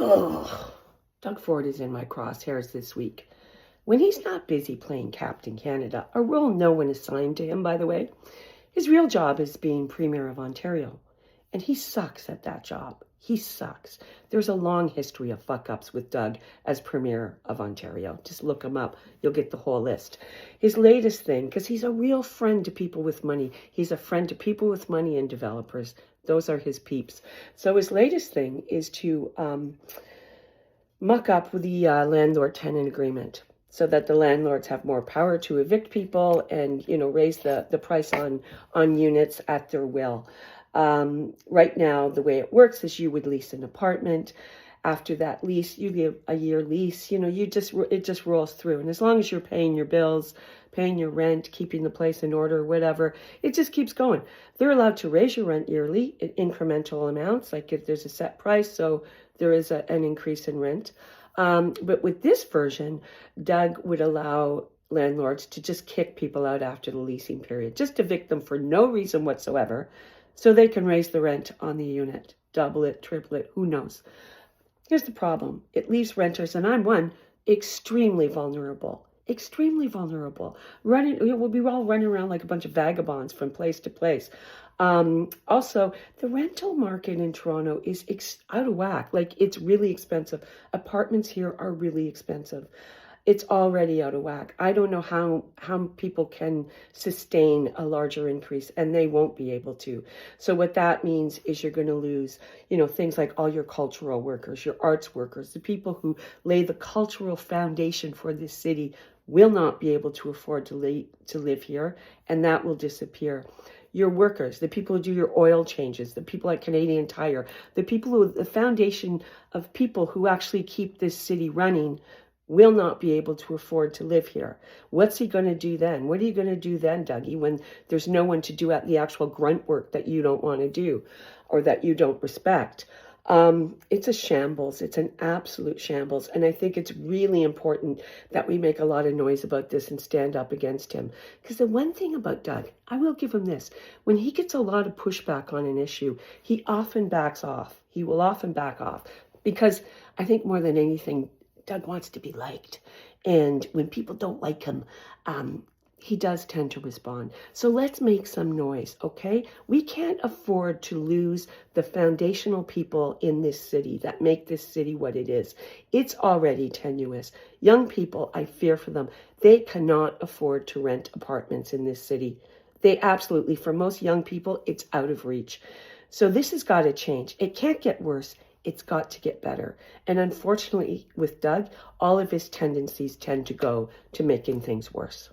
Ugh. Doug Ford is in my crosshairs this week. When he's not busy playing Captain Canada, a role no one assigned to him, by the way, his real job is being Premier of Ontario. And he sucks at that job. He sucks. There's a long history of fuck-ups with Doug as Premier of Ontario. Just look him up. You'll get the whole list. His latest thing, because he's a real friend to people with money. He's a friend to people with money and developers. Those are his peeps. So his latest thing is to muck up with the landlord-tenant agreement so that the landlords have more power to evict people and, raise the price on units at their will. Right now, the way it works is you would lease an apartment. After that lease, you give a year lease, it just rolls through. And as long as you're paying your bills, paying your rent, keeping the place in order, whatever, it just keeps going. They're allowed to raise your rent yearly in incremental amounts, like if there's a set price, so there is an increase in rent. But with this version, Doug would allow landlords to just kick people out after the leasing period, just evict them for no reason whatsoever, so they can raise the rent on the unit, double it, triple it, who knows. Here's the problem. It leaves renters, and I'm one, extremely vulnerable. Extremely vulnerable. We'll be all running around like a bunch of vagabonds from place to place. Also, the rental market in Toronto is out of whack. Like, it's really expensive. Apartments here are really expensive. It's already out of whack. I don't know how people can sustain a larger increase, and they won't be able to. So what that means is you're going to lose, things like all your cultural workers, your arts workers, the people who lay the cultural foundation for this city will not be able to afford to live here, and that will disappear. Your workers, the people who do your oil changes, the people at Canadian Tire, the foundation of people who actually keep this city running will not be able to afford to live here. What's he going to do then? What are you going to do then, Dougie, when there's no one to do the actual grunt work that you don't want to do or that you don't respect? It's a shambles. It's an absolute shambles. And I think it's really important that we make a lot of noise about this and stand up against him. Because the one thing about Doug, I will give him this, when he gets a lot of pushback on an issue, he often backs off. He will often back off. Because I think more than anything, Doug wants to be liked. And when people don't like him, he does tend to respond. So let's make some noise, okay? We can't afford to lose the foundational people in this city that make this city what it is. It's already tenuous. Young people, I fear for them. They cannot afford to rent apartments in this city. They absolutely, for most young people, it's out of reach. So this has got to change. It can't get worse. It's got to get better. And unfortunately, with Doug, all of his tendencies tend to go to making things worse.